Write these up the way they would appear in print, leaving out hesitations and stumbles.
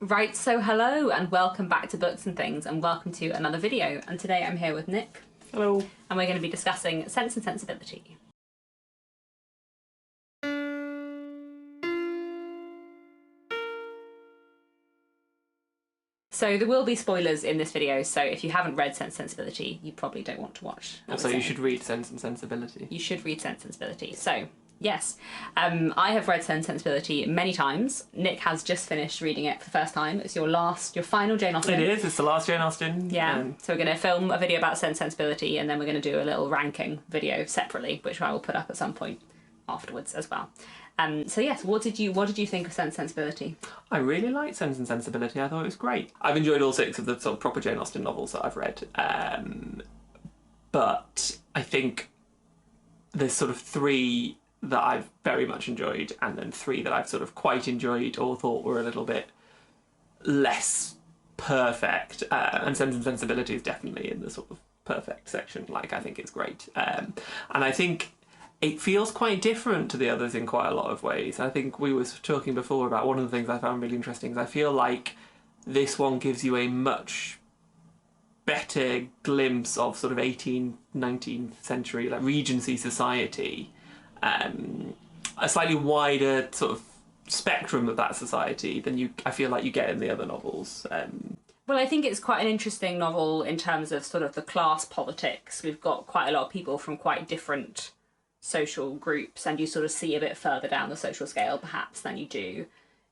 Right, so hello and welcome back to Books and Things, and welcome to another video. And today I'm here with Nick. Hello. And we're going to be discussing Sense and Sensibility. So there will be spoilers in this video, so if you haven't read Sense and Sensibility, you probably don't want to watch. So you should read Sense and Sensibility. You should read Sense and Sensibility. So, yes, I have read Sense and Sensibility many times. Nick has just finished reading it for the first time. It's your final Jane Austen. It is, it's the last Jane Austen. Yeah, so we're going to film a video about Sense and Sensibility, and then we're going to do a little ranking video separately, which I will put up at some point afterwards as well. So yes, what did you think of Sense and Sensibility? I really liked Sense and Sensibility. I thought it was great. I've enjoyed all 6 of the sort of proper Jane Austen novels that I've read, but I think there's sort of 3 that I've very much enjoyed, and then 3 that I've sort of quite enjoyed or thought were a little bit less perfect. And Sense and Sensibility is definitely in the sort of perfect section. Like, I think it's great, and I think it feels quite different to the others in quite a lot of ways. I think we were talking before about one of the things I found really interesting is I feel like this one gives you a much better glimpse of sort of 18th, 19th century like Regency society, a slightly wider sort of spectrum of that society than I feel like you get in the other novels. Well, I think it's quite an interesting novel in terms of sort of the class politics. We've got quite a lot of people from quite different social groups, and you sort of see a bit further down the social scale perhaps than you do.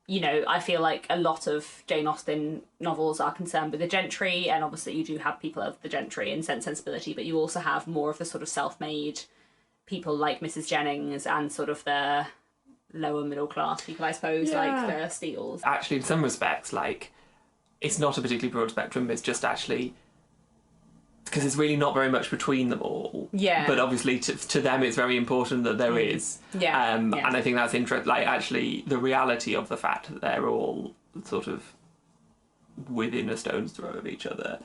You know, I feel like a lot of Jane Austen novels are concerned with the gentry, and obviously you do have people of the gentry in Sense and Sensibility, but you also have more of the sort of self-made people like Mrs. Jennings and sort of the lower middle class people, I suppose, like the Steeles. Actually, in some respects, like, it's not a particularly broad spectrum, it's just actually because it's really not very much between them all. Yeah. But obviously to them it's very important that there is. Yeah. And I think that's interesting. Like, actually, the reality of the fact that they're all sort of within a stone's throw of each other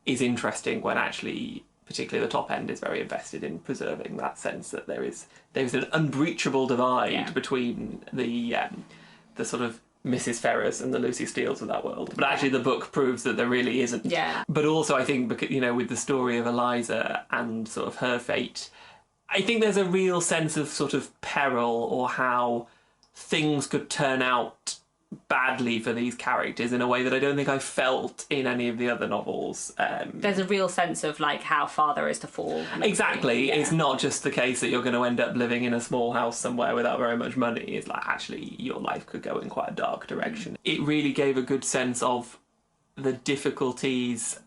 is interesting when actually, particularly the top end, is very invested in preserving that sense that there's an unbreachable divide between the sort of Mrs. Ferrers and the Lucy Steeles of that world. But actually the book proves that there really isn't. Yeah. But also I think, you know, with the story of Eliza and sort of her fate, I think there's a real sense of sort of peril, or how things could turn out badly for these characters in a way that I don't think I felt in any of the other novels. There's a real sense of like how far there is to fall. Exactly. It's not just the case that you're going to end up living in a small house somewhere without very much money. It's like, actually, your life could go in quite a dark direction. It really gave a good sense of the difficulties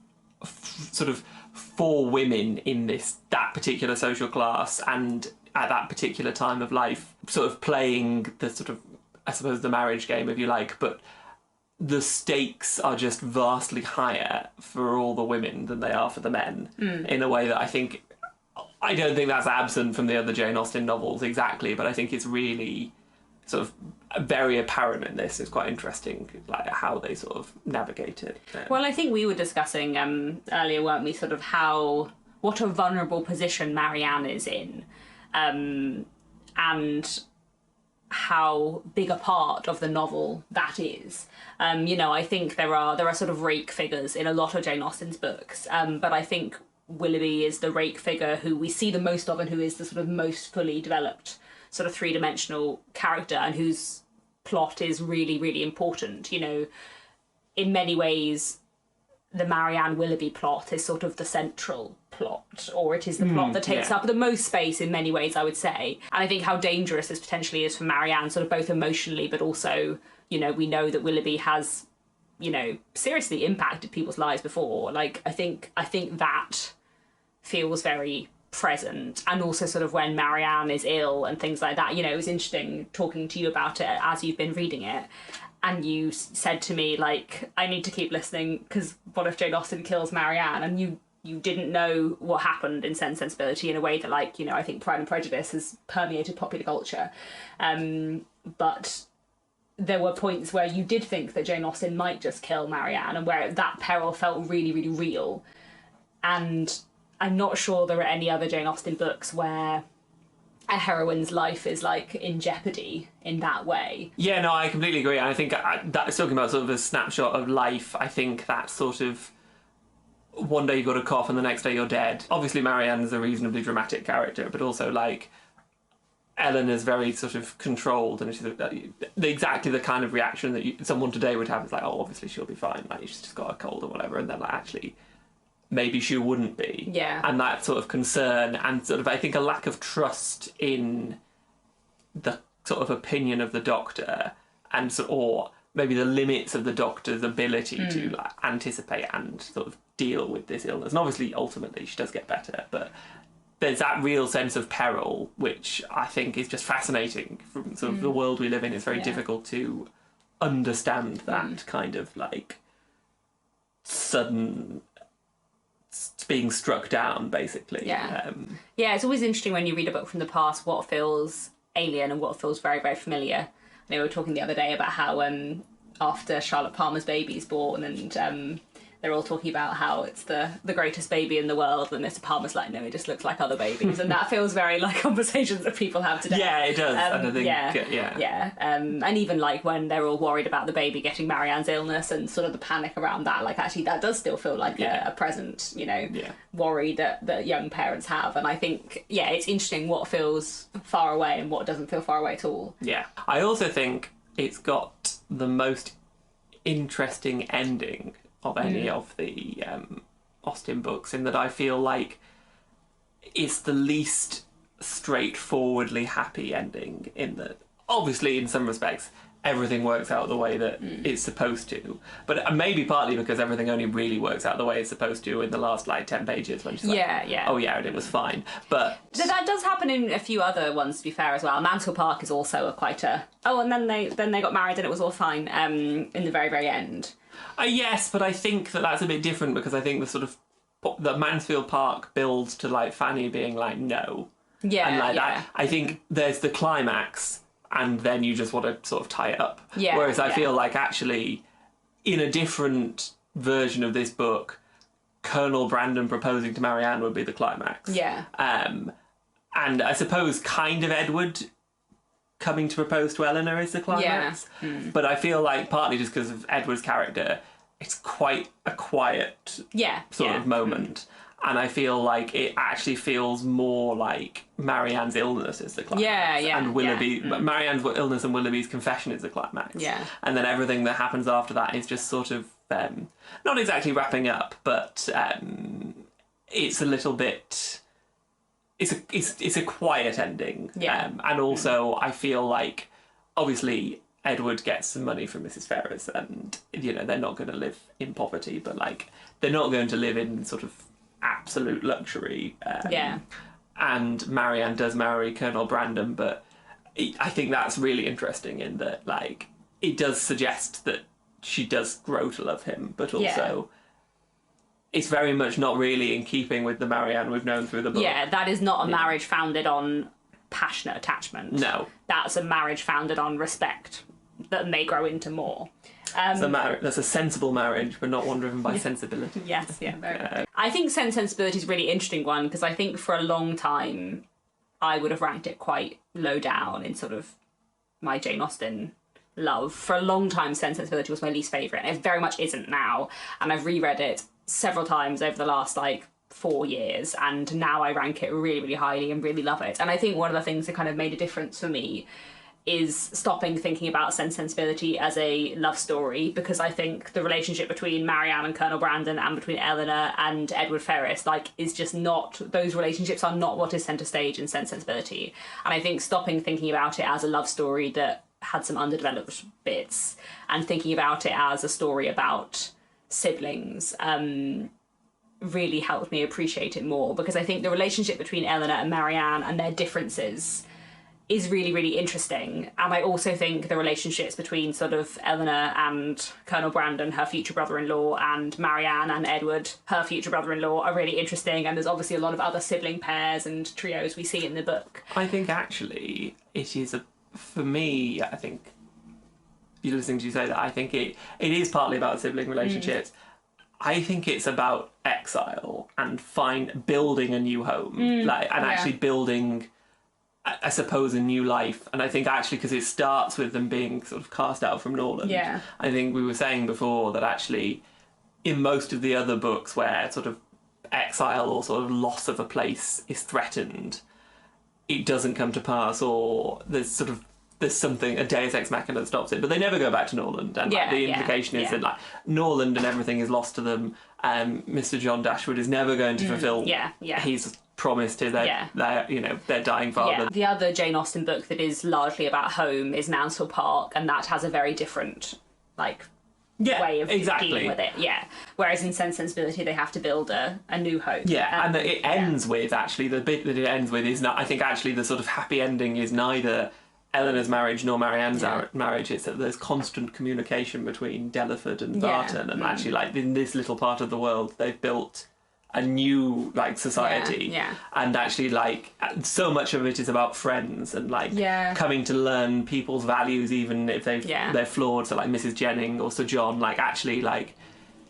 sort of for women in that particular social class and at that particular time of life, sort of playing the sort of, I suppose, the marriage game, if you like, but the stakes are just vastly higher for all the women than they are for the men, in a way that I don't think that's absent from the other Jane Austen novels exactly, but I think it's really sort of very apparent in this. It's quite interesting, like, how they sort of navigate it. Well, I think we were discussing earlier, weren't we, sort of what a vulnerable position Marianne is in, and how big a part of the novel that is. You know, I think there are sort of rake figures in a lot of Jane Austen's books, but I think Willoughby is the rake figure who we see the most of, and who is the sort of most fully developed sort of three-dimensional character, and whose plot is really, really important. You know, in many ways, the Marianne Willoughby plot is sort of the central plot, or it is the plot that takes up the most space in many ways, I would say. And I think how dangerous this potentially is for Marianne, sort of both emotionally, but also, you know, we know that Willoughby has, you know, seriously impacted people's lives before. Like, I think that feels very present. And also sort of when Marianne is ill and things like that, you know, it was interesting talking to you about it as you've been reading it. And you said to me, like, I need to keep listening because what if Jane Austen kills Marianne? And you didn't know what happened in Sense and Sensibility in a way that, like, you know, I think Pride and Prejudice has permeated popular culture. But there were points where you did think that Jane Austen might just kill Marianne, and where that peril felt really, really real. And I'm not sure there are any other Jane Austen books where a heroine's life is like in jeopardy in that way. Yeah, no, I completely agree. And I think that's talking about sort of a snapshot of life. I think that sort of one day you've got a cough and the next day you're dead. Obviously, Marianne's a reasonably dramatic character, but also like Eleanor's very sort of controlled, and she's exactly the kind of reaction that someone today would have. Is like, oh, obviously she'll be fine. Like she's just got a cold or whatever, and then like actually, maybe she wouldn't be. Yeah. And that sort of concern and sort of, I think, a lack of trust in the sort of opinion of the doctor, and or maybe the limits of the doctor's ability to like anticipate and sort of deal with this illness. And obviously, ultimately, she does get better, but there's that real sense of peril, which I think is just fascinating from sort of the world we live in. It's very difficult to understand that kind of like sudden being struck down, basically. Yeah. Yeah, it's always interesting when you read a book from the past what feels alien and what feels very, very familiar. We were talking the other day about how after Charlotte Palmer's baby is born, and they're all talking about how it's the greatest baby in the world, and Mr. Palmer's like, no, it just looks like other babies. And that feels very like conversations that people have today. Yeah, it does. And I think, yeah. And even like when they're all worried about the baby getting Marianne's illness and sort of the panic around that, like actually that does still feel like a present, worry that young parents have. And I think, it's interesting what feels far away and what doesn't feel far away at all. Yeah. I also think it's got the most interesting ending of any of the Austen books, in that I feel like it's the least straightforwardly happy ending, in that obviously in some respects everything works out the way that it's supposed to, but maybe partly because everything only really works out the way it's supposed to in the last like 10 pages when she's like, oh yeah, and it was fine. But that does happen in a few other ones, to be fair, as well. Mansfield Park is also and then they got married and it was all fine in the very, very end. Yes, but I think that's a bit different, because I think the sort of the Mansfield Park builds to like Fanny being like no, and like that. I think there's the climax, and then you just want to sort of tie it up. Yeah. Whereas I feel like actually, in a different version of this book, Colonel Brandon proposing to Marianne would be the climax. Yeah. And I suppose kind of Edward coming to propose to Eleanor is the climax. But I feel like partly just because of Edward's character, it's quite a quiet sort of moment. And I feel like it actually feels more like Marianne's illness is the climax. And Willoughby, Marianne's illness and Willoughby's confession is the climax. Yeah. And then everything that happens after that is just sort of, not exactly wrapping up, but it's a little bit... It's a quiet ending. And also I feel like, obviously, Edward gets some money from Mrs. Ferrers, and, they're not going to live in poverty, but, like, they're not going to live in sort of absolute luxury. And Marianne does marry Colonel Brandon, but I think that's really interesting in that, like, it does suggest that she does grow to love him, but also... It's very much not really in keeping with the Marianne we've known through the book. Yeah, that is not a marriage founded on passionate attachment. No. That's a marriage founded on respect that may grow into more. That's a sensible marriage, but not one driven by sensibility. Yes, very I think Sense and Sensibility is a really interesting one, because I think for a long time I would have ranked it quite low down in sort of my Jane Austen love. For a long time, Sense and Sensibility was my least favourite, and it very much isn't now. And I've reread it several times over the last 4 years, and now I rank it really, really highly and really love it. And I think one of the things that kind of made a difference for me is stopping thinking about Sense and Sensibility as a love story, because I think the relationship between Marianne and Colonel Brandon and between Eleanor and Edward Ferrers is just not, those relationships are not what is centre stage in Sense and Sensibility. And I think stopping thinking about it as a love story that had some underdeveloped bits and thinking about it as a story about siblings really helped me appreciate it more, because I think the relationship between Eleanor and Marianne and their differences is really, really interesting. And I also think the relationships between sort of Eleanor and Colonel Brandon, her future brother-in-law, and Marianne and Edward, her future brother-in-law, are really interesting. And there's obviously a lot of other sibling pairs and trios we see in the book. I think actually it is for me, I think, you're listening to you say that, I think it is partly about sibling relationships. I think it's about exile and building a new home, actually building I suppose, a new life. And I think actually, because it starts with them being sort of cast out from Norland, I think we were saying before that actually in most of the other books where sort of exile or sort of loss of a place is threatened, it doesn't come to pass, or there's something, a deus ex machina that stops it, but they never go back to Norland, and the implication is that Norland and everything is lost to them. Mr. John Dashwood is never going to fulfill his promise to their dying father. The other Jane Austen book that is largely about home is Mansfield Park, and that has a very different way of dealing with it. Whereas in Sense and Sensibility they have to build a new home. And it ends with, actually, the bit that it ends with is not, I think actually the sort of happy ending is neither Eleanor's marriage nor Marianne's marriage. It's that there's constant communication between Delaford and Barton, and actually in this little part of the world they've built a new society, and actually so much of it is about friends and coming to learn people's values, even if they're flawed. So Mrs. Jennings or Sir John,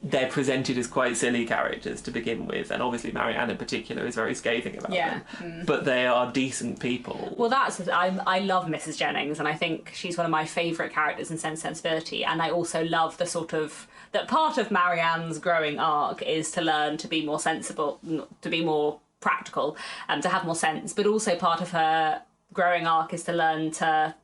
they're presented as quite silly characters to begin with, and obviously Marianne in particular is very scathing about them. But they are decent people. Well, I love Mrs. Jennings, and I think she's one of my favourite characters in Sense and Sensibility, and I also love the sort of that part of Marianne's growing arc is to learn to be more sensible, to be more practical, and to have more sense, but also part of her growing arc is to learn to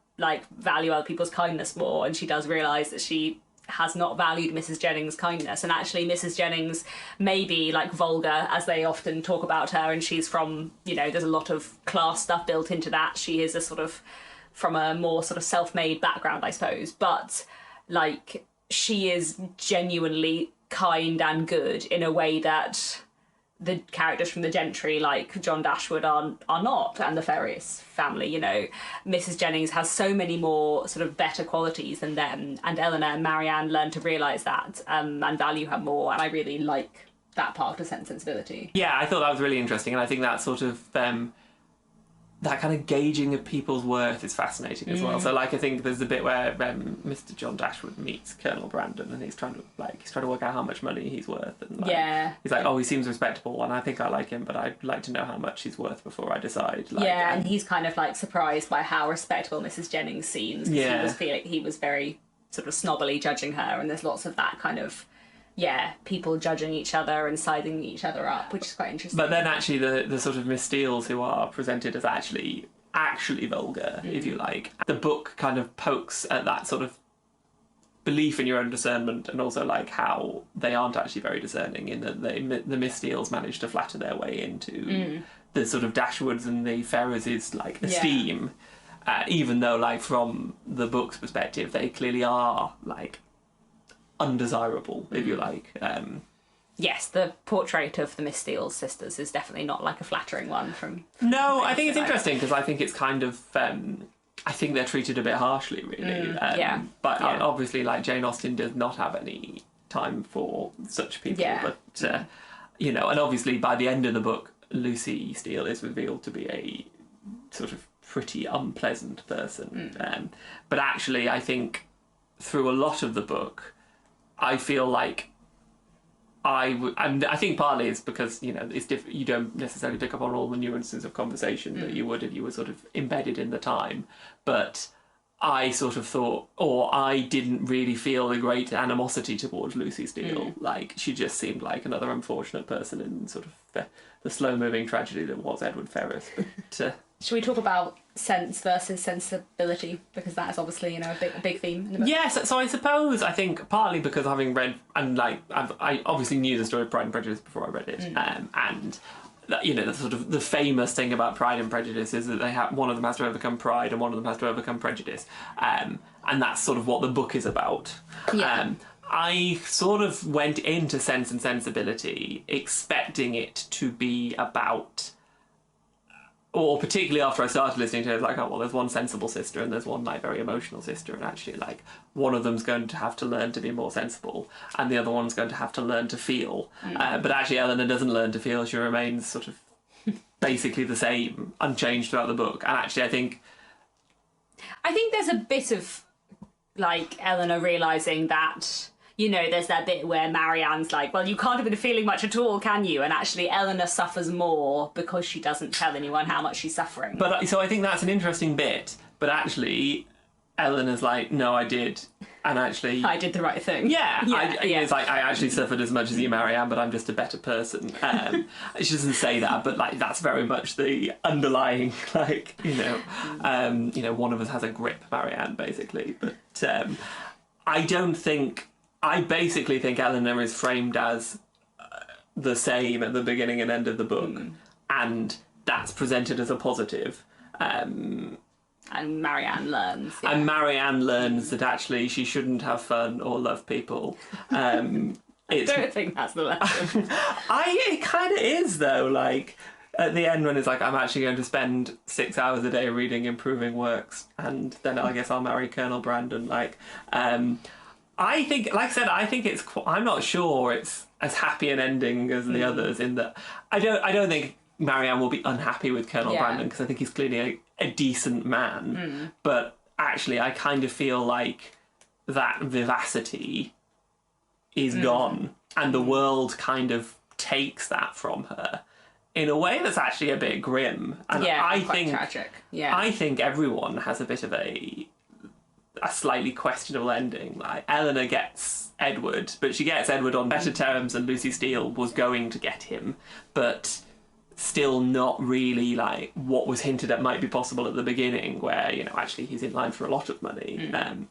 value other people's kindness more, and she does realise that she has not valued Mrs. Jennings' kindness, and actually Mrs. Jennings may be vulgar, as they often talk about her, and she's from, there's a lot of class stuff built into that. She is a sort of from a more sort of self-made background, I suppose, but she is genuinely kind and good in a way that the characters from the gentry like John Dashwood are not, and the Ferris family. Mrs. Jennings has so many more sort of better qualities than them, and Eleanor and Marianne learn to realise that and value her more, and I really like that part of Sense and Sensibility. Yeah, I thought that was really interesting, and I think that sort of that kind of gauging of people's worth is fascinating as well. So I think there's a bit where Mr. John Dashwood meets Colonel Brandon, and he's trying to work out how much money he's worth, and he's like, oh, he seems respectable and I think I like him, but I'd like to know how much he's worth before I decide. And he's kind of surprised by how respectable Mrs. Jennings seems, because he was very sort of snobbily judging her, and there's lots of that kind of people judging each other and sizing each other up, which is quite interesting. But then actually the sort of Miss Steeles, who are presented as actually vulgar, if you like, the book kind of pokes at that sort of belief in your own discernment, and also how they aren't actually very discerning, in that the Miss Steeles manage to flatter their way into the sort of Dashwoods and the Ferrerses esteem, even though from the book's perspective they clearly are undesirable, if you like. Yes, the portrait of the Miss Steeles sisters is definitely not a flattering one from... No, I think it's interesting, because I think it's kind of... I think they're treated a bit harshly, really. But obviously, Jane Austen does not have any time for such people. But, and obviously by the end of the book, Lucy Steele is revealed to be a sort of pretty unpleasant person. But actually, I think through a lot of the book, I feel and I think partly it's because, it's you don't necessarily pick up on all the nuances of conversation that you would if you were sort of embedded in the time. But I sort of thought, or I didn't really feel a great animosity towards Lucy Steele. She just seemed like another unfortunate person in sort of the slow-moving tragedy that was Edward Ferrars. But, should we talk about sense versus sensibility, because that is obviously a big theme in the book? Yes, so I suppose I think partly because having read and I obviously knew the story of Pride and Prejudice before I read it, and the sort of the famous thing about Pride and Prejudice is that they have one of them has to overcome pride and one of them has to overcome prejudice, and that's sort of what the book is about. I sort of went into Sense and Sensibility expecting it to be about, or particularly after I started listening to it, I was oh, well, there's one sensible sister and there's one very emotional sister, and actually one of them's going to have to learn to be more sensible and the other one's going to have to learn to feel. But actually Eleanor doesn't learn to feel, she remains sort of basically the same, unchanged throughout the book. And actually I think there's a bit of Eleanor realising that, you know, there's that bit where Marianne's like, well, you can't have been feeling much at all, can you? And actually Eleanor suffers more because she doesn't tell anyone how much she's suffering. But so I think that's an interesting bit, but actually Eleanor's like, no, I did. And actually... I did the right thing. Yeah. It's like, I actually suffered as much as you, Marianne, but I'm just a better person. She doesn't say that, but like that's very much the underlying, like, one of us has a grip, Marianne, basically. But I basically think Eleanor is framed as the same at the beginning and end of the book. And that's presented as a positive. And Marianne learns. Yeah. And Marianne learns that actually she shouldn't have fun or love people. I don't think that's the lesson. It kind of is, though. Like, at the end when it's like, I'm actually going to spend 6 hours a day reading improving works, and then I guess I'll marry Colonel Brandon. Like, I think, like I said, I think it's... I'm not sure it's as happy an ending as the others, in that... I don't think Marianne will be unhappy with Colonel Brandon, because I think he's clearly a decent man, but actually I kind of feel like that vivacity is gone, and the world kind of takes that from her in a way that's actually a bit grim. And I quite think tragic. Yeah. I think everyone has a bit of a slightly questionable ending. Like, Eleanor gets Edward, but she gets Edward on better terms than Lucy Steele was going to get him, but still not really like what was hinted at might be possible at the beginning, where, actually he's in line for a lot of money. And,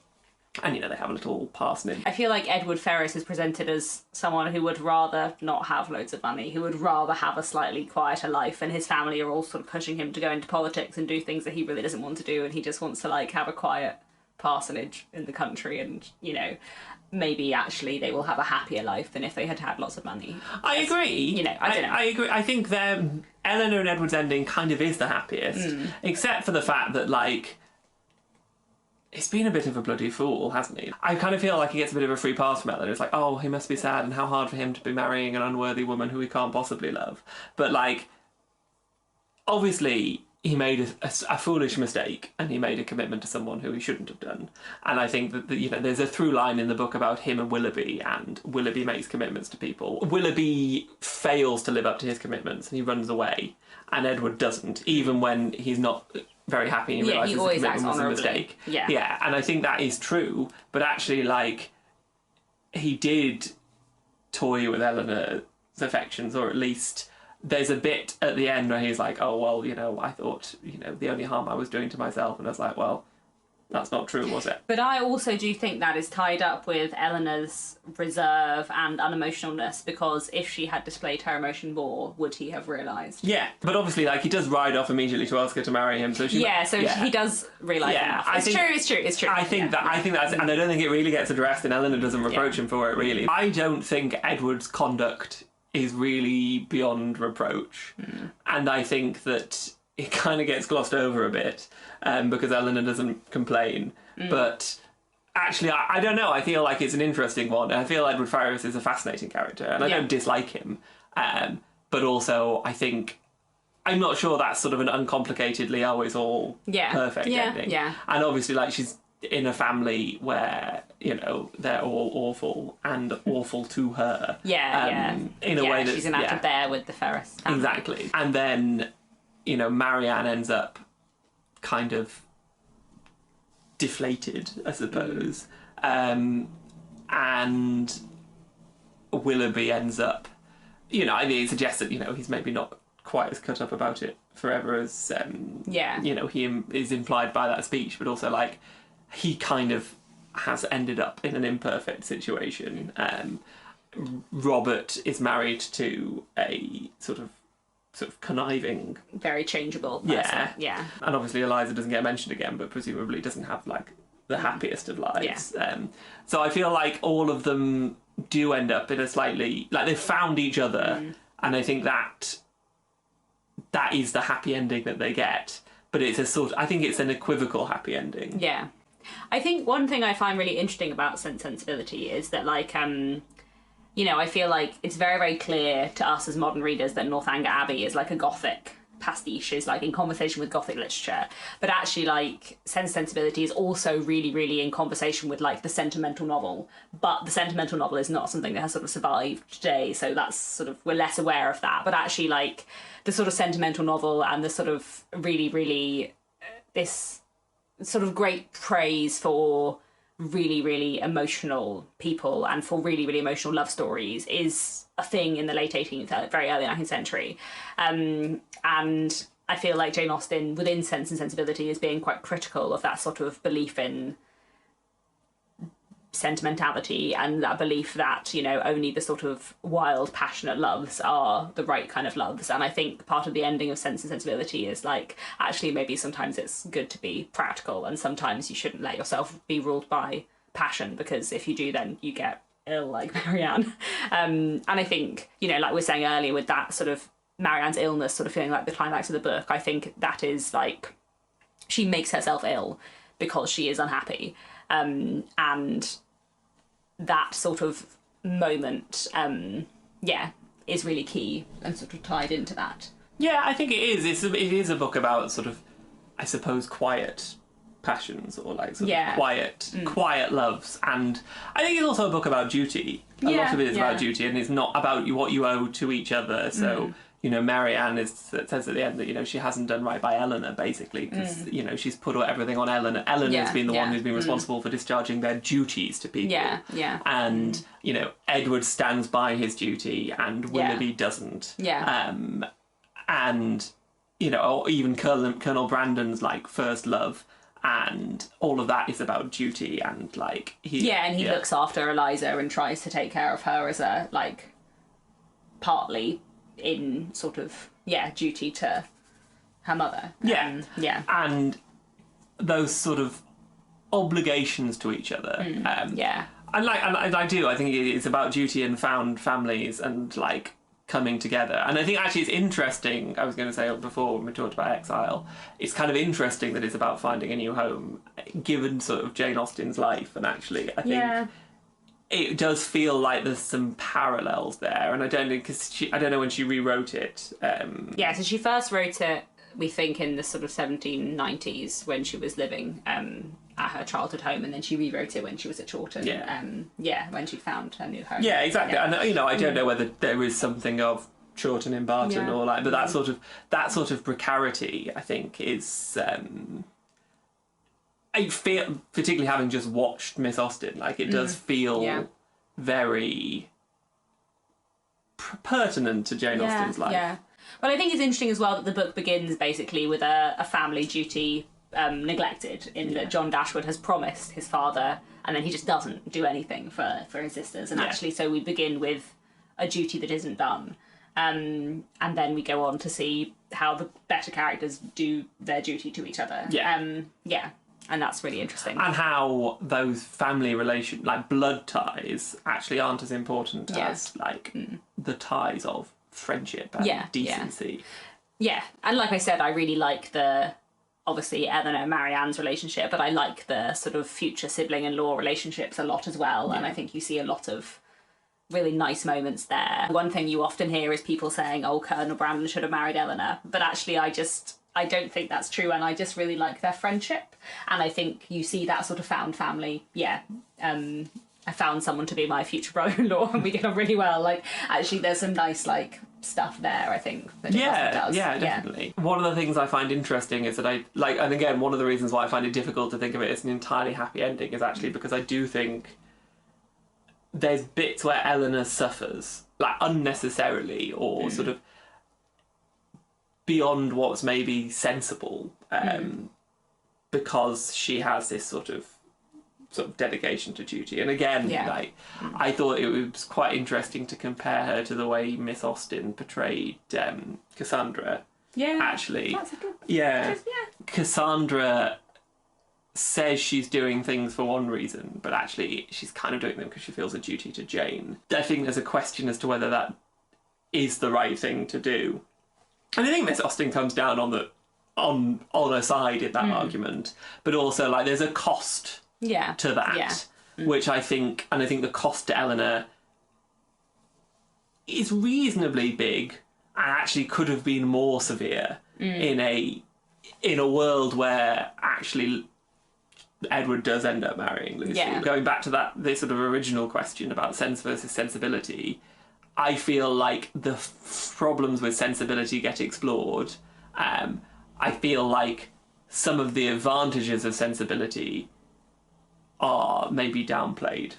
they have a little parsonage. I feel like Edward Ferrars is presented as someone who would rather not have loads of money, who would rather have a slightly quieter life, and his family are all sort of pushing him to go into politics and do things that he really doesn't want to do, and he just wants to, like, have a quiet parsonage in the country, and, maybe actually they will have a happier life than if they had had lots of money. I agree. I don't know. I agree. I think Eleanor and Edward's ending kind of is the happiest, except for the fact that, like, he's been a bit of a bloody fool, hasn't he? I kind of feel like he gets a bit of a free pass from Eleanor. It's like, oh, he must be sad, and how hard for him to be marrying an unworthy woman who he can't possibly love. But, like, obviously he made a foolish mistake, and he made a commitment to someone who he shouldn't have done. And I think that there's a through line in the book about him and Willoughby, and Willoughby makes commitments to people. Willoughby fails to live up to his commitments, and he runs away, and Edward doesn't, even when he's not very happy and he realises the commitment was a mistake. Yeah, and I think that is true, but actually, like, he did toy with Eleanor's affections, or at least... There's a bit at the end where he's like, oh, well, I thought, the only harm I was doing to myself. And I was like, well, that's not true, was it? But I also do think that is tied up with Eleanor's reserve and unemotionalness, because if she had displayed her emotion more, would he have realised? Yeah, but obviously, like, he does ride off immediately to ask her to marry him. So he does realise enough. It's true. I think that's... And I don't think it really gets addressed, and Eleanor doesn't reproach him for it, really. I don't think Edward's conduct is really beyond reproach, and I think that it kind of gets glossed over a bit, because Eleanor doesn't complain, but actually I don't know, I feel like it's an interesting one. I feel Edward Ferrars is a fascinating character, and I don't dislike him, but also I think I'm not sure that's sort of an uncomplicatedly always all perfect ending. And obviously, like, she's in a family where, they're all awful and awful to her. In a way that she's an actor there with the Ferris family. Exactly. And then, Marianne ends up kind of deflated, I suppose. And Willoughby ends up, it suggests that, he's maybe not quite as cut up about it forever as, he is implied by that speech, but also, like, he kind of has ended up in an imperfect situation. Robert is married to a sort of conniving, very changeable person. Yeah. And obviously Eliza doesn't get mentioned again, but presumably doesn't have, like, the happiest of lives. So I feel like all of them do end up in a slightly, like, they've found each other, and I think that is the happy ending that they get. But it's I think it's an equivocal happy ending. Yeah. I think one thing I find really interesting about Sense and Sensibility is that, like, I feel like it's very, very clear to us as modern readers that Northanger Abbey is, like, a gothic pastiche is like in conversation with Gothic literature, but actually like Sense and Sensibility is also really, really in conversation with like the sentimental novel. But the sentimental novel is not something that has sort of survived today, so that's sort of, we're less aware of that. But actually like the sort of sentimental novel and the sort of really, really this sort of great praise for really, really emotional people and for really, really emotional love stories is a thing in the late 18th, very early 19th century. And I feel like Jane Austen, within Sense and Sensibility, is being quite critical of that sort of belief in sentimentality and that belief that, you know, only the sort of wild, passionate loves are the right kind of loves. And I think part of the ending of Sense and Sensibility is like, actually, maybe sometimes it's good to be practical and sometimes you shouldn't let yourself be ruled by passion, because if you do, then you get ill like Marianne. And I think, you know, like we were saying earlier with that sort of Marianne's illness sort of feeling like the climax of the book, I think that is like, she makes herself ill because she is unhappy. And that sort of moment, is really key and sort of tied into that. Yeah, I think it is. It is a book about sort of, I suppose, quiet passions or like sort of quiet loves, and I think it's also a book about duty. A lot of it is about duty, and it's not about what you owe to each other. So you know, Marianne says at the end that, you know, she hasn't done right by Eleanor, basically, because you know, she's put everything on Eleanor. Eleanor's been the one who's been responsible for discharging their duties to people. And you know, Edward stands by his duty, and Willoughby doesn't. And you know, or even Colonel Brandon's like first love. And all of that is about duty, and like he looks after Eliza and tries to take care of her as a like partly in sort of duty to her mother. And those sort of obligations to each other. And I think it's about duty and found families and like coming together. And I think actually it's interesting, I was going to say before when we talked about exile, it's kind of interesting that it's about finding a new home given sort of Jane Austen's life, and actually I think it does feel like there's some parallels there, and I don't know, because I don't know when she rewrote it. So she first wrote it, we think, in the sort of 1790s when she was living at her childhood home, and then she rewrote it when she was at Chawton. When she found her new home. Yeah, exactly. And you know, I don't know whether there is something of Chawton in Barton or like, but that sort of precarity, I think, is. I feel, particularly having just watched Miss Austen, like it does feel very pertinent to Jane Austen's life. Yeah. Well, I think it's interesting as well that the book begins basically with a family duty neglected, in that John Dashwood has promised his father, and then he just doesn't do anything for his sisters. And actually, so we begin with a duty that isn't done. And then we go on to see how the better characters do their duty to each other. And that's really interesting. And how those family like blood ties, actually aren't as important as like the ties of friendship and decency. And like I said, I really like obviously Eleanor and Marianne's relationship, but I like the sort of future sibling-in-law relationships a lot as well. And I think you see a lot of really nice moments there. One thing you often hear is people saying, oh, Colonel Brandon should have married Eleanor. But actually, I don't think that's true, and I just really like their friendship. And I think you see that sort of found family. I found someone to be my future brother-in-law, and we get on really well. Like, actually, there's some nice, like, stuff there, I think, that it does. Yeah, definitely. One of the things I find interesting is that and again, one of the reasons why I find it difficult to think of it as an entirely happy ending is actually because I do think there's bits where Eleanor suffers, like, unnecessarily, or sort of beyond what's maybe sensible, because she has this sort of dedication to duty. And again, I thought it was quite interesting to compare her to the way Miss Austen portrayed Cassandra. Actually, that's a good Cassandra says she's doing things for one reason, but actually she's kind of doing them because she feels a duty to Jane. I think there's a question as to whether that is the right thing to do. And I think Miss Austen comes down on her side in that argument, but also like there's a cost to that, which I think the cost to Eleanor is reasonably big and actually could have been more severe in a world where actually Edward does end up marrying Lucy. Yeah. Going back to this sort of original question about sense versus sensibility, I feel like the problems with sensibility get explored. I feel like some of the advantages of sensibility are maybe downplayed.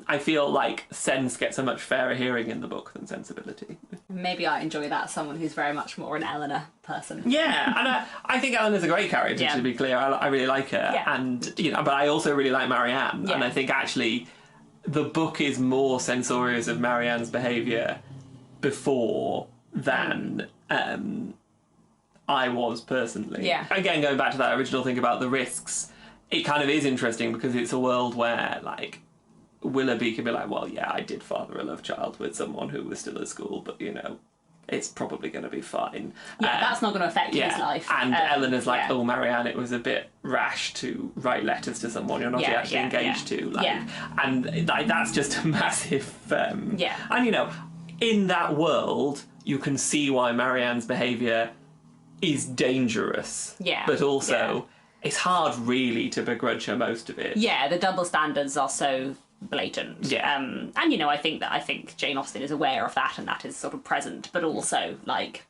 I feel like sense gets a much fairer hearing in the book than sensibility. Maybe I enjoy that, someone who's very much more an Eleanor person. Yeah, and I think Eleanor's a great character, to be clear. I really like her. Yeah. And, but I also really like Marianne. Yeah. And I think actually the book is more censorious of Marianne's behaviour before than I was personally. Yeah. Again, going back to that original thing about the risks, it kind of is interesting because it's a world where, like, Willoughby can be like, well, yeah, I did father a love child with someone who was still at school, but, it's probably going to be fine. Yeah, that's not going to affect his life. And Eleanor's like, oh, Marianne, it was a bit rash to write letters to someone you're not actually engaged to. And that's just a massive... And, in that world, you can see why Marianne's behaviour is dangerous. Yeah. But also, it's hard really to begrudge her most of it. Yeah, the double standards are so blatant. Yeah. And I think Jane Austen is aware of that, and that is sort of present, but also like.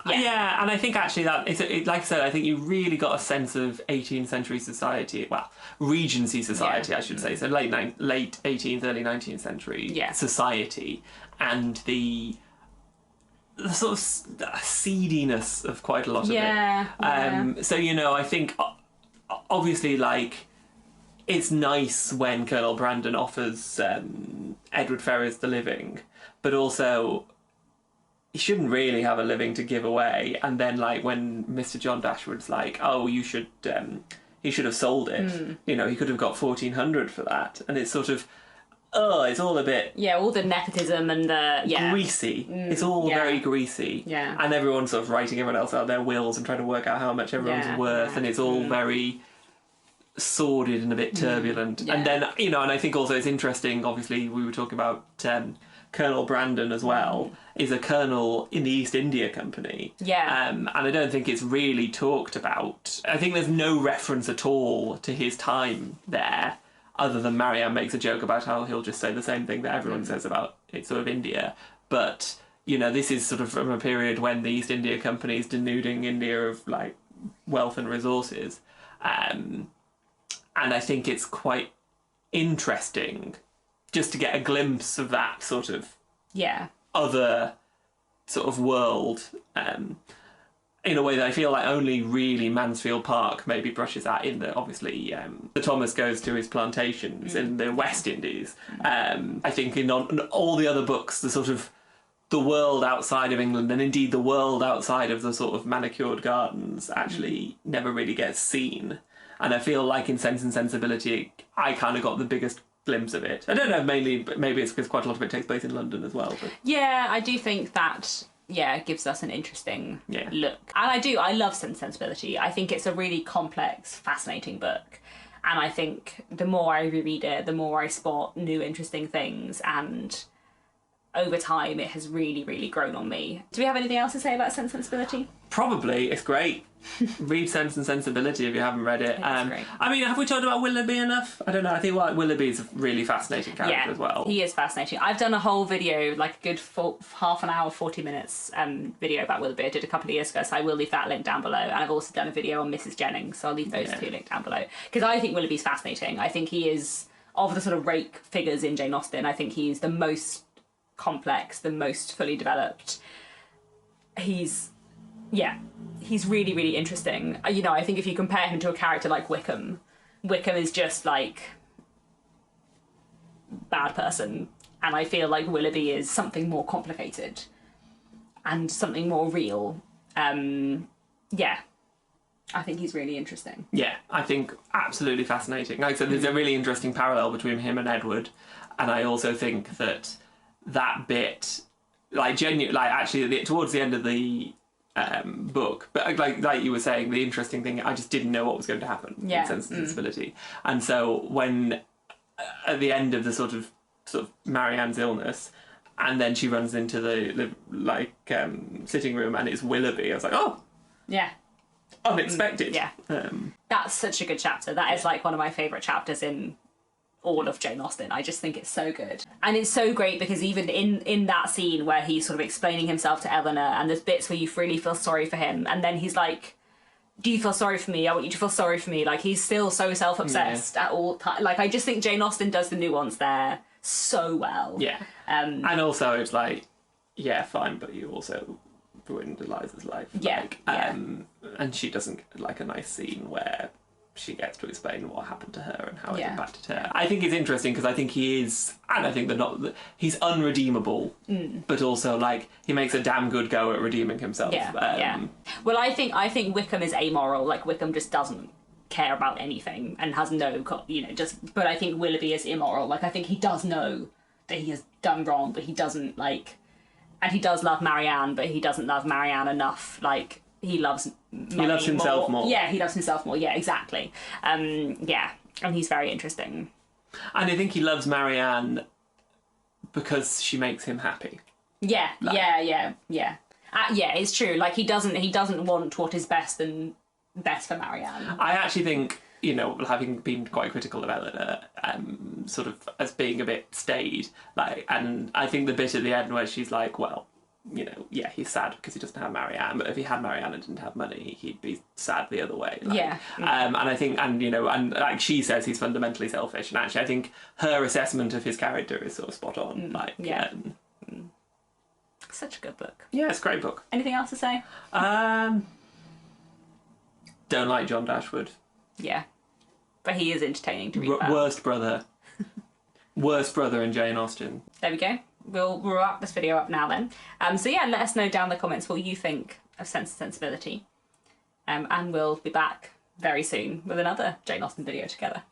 Yeah, and I think actually that like I said, I think you really got a sense of 18th century society, well, Regency society, I should say, so late 18th, early 19th century society, and the sort of seediness of quite a lot of it. So I think obviously, like, it's nice when Colonel Brandon offers Edward Ferrars the living, but also he shouldn't really have a living to give away. And then, like, when Mr. John Dashwood's like, oh, he should have sold it. He could have got 1,400 for that. And it's sort of, it's all a bit... Yeah, all the nepotism and the... Greasy. It's all very greasy. Yeah. And everyone's sort of writing everyone else out their wills and trying to work out how much everyone's worth. And it's all very sordid and a bit turbulent. And then, and I think also it's interesting, obviously, we were talking about Colonel Brandon as well, is a colonel in the East India Company. Yeah. And I don't think it's really talked about. I think there's no reference at all to his time there, other than Marianne makes a joke about how he'll just say the same thing that everyone says about it, sort of India. But, this is sort of from a period when the East India Company is denuding India of, like, wealth and resources. And I think it's quite interesting just to get a glimpse of that sort of other sort of world in a way that I feel like only really Mansfield Park maybe brushes at, in that obviously the Thomas goes to his plantations in the West Indies. I think in all the other books, the sort of the world outside of England, and indeed the world outside of the sort of manicured gardens, actually never really gets seen. And I feel like in Sense and Sensibility, I kind of got the biggest glimpse of it. I don't know, maybe it's because quite a lot of it takes place in London as well. But. Yeah, I do think that, it gives us an interesting look. And I love Sense and Sensibility. I think it's a really complex, fascinating book. And I think the more I reread it, the more I spot new interesting things. And over time, it has really, really grown on me. Do we have anything else to say about Sense and Sensibility? Probably. It's great. Read Sense and Sensibility if you haven't read it. I mean, have we talked about Willoughby enough? I don't know. I think Willoughby's a really fascinating character as well. He is fascinating. I've done a whole video, like a good half an hour, 40 minutes video about Willoughby. I did a couple of years ago, so I will leave that link down below. And I've also done a video on Mrs. Jennings, so I'll leave those two linked down below. Because I think Willoughby's fascinating. I think he is, of the sort of rake figures in Jane Austen, I think he's the most complex, the most fully developed. He's really, really interesting. I think if you compare him to a character like Wickham is just like bad person, and I feel like Willoughby is something more complicated and something more real. I think he's really interesting. Yeah, I think absolutely fascinating. Like I said, there's a really interesting parallel between him and Edward, and I also think that bit, like actually towards the end of the book, but like you were saying, the interesting thing, I just didn't know what was going to happen in Sense and Sensibility. And so when at the end of the sort of Marianne's illness, and then she runs into the sitting room and it's Willoughby, I was like, oh, Yeah. Unexpected. Yeah. That's such a good chapter. That is like one of my favourite chapters in all of Jane Austen. I just think it's so good. And it's so great because even in that scene where he's sort of explaining himself to Eleanor and there's bits where you really feel sorry for him and then he's like, do you feel sorry for me? I want you to feel sorry for me. Like, he's still so self-obsessed at all times. Like, I just think Jane Austen does the nuance there so well. Yeah. And also it's like, yeah, fine, but you also ruined Eliza's life. Yeah. Like, and she doesn't like a nice scene where she gets to explain what happened to her and how it impacted her. I think it's interesting because I think he is, and I think he's unredeemable, but also like he makes a damn good go at redeeming himself. Yeah. Well, I think Wickham is amoral. Like, Wickham just doesn't care about anything and has no, but I think Willoughby is immoral. Like, I think he does know that he has done wrong, but he doesn't like, and he does love Marianne, but he doesn't love Marianne enough. Like, he loves himself more. Yeah, he loves himself more. Yeah, exactly. And he's very interesting. And I think he loves Marianne because she makes him happy. Yeah, yeah, it's true. Like, he doesn't want what is best for Marianne. I actually think, having been quite critical of Eleanor, sort of as being a bit staid, like, and I think the bit at the end where she's like, well, he's sad because he doesn't have Marianne, but if he had Marianne and didn't have money, he'd be sad the other way. Like, and I think, and like she says, he's fundamentally selfish, and actually I think her assessment of his character is sort of spot on. Such a good book. Yeah, it's a great book. Anything else to say? Don't like John Dashwood. Yeah, but he is entertaining to read. Worst brother in Jane Austen. There we go. We'll wrap this video up now then. Let us know down in the comments what you think of Sense and Sensibility. And we'll be back very soon with another Jane Austen video together.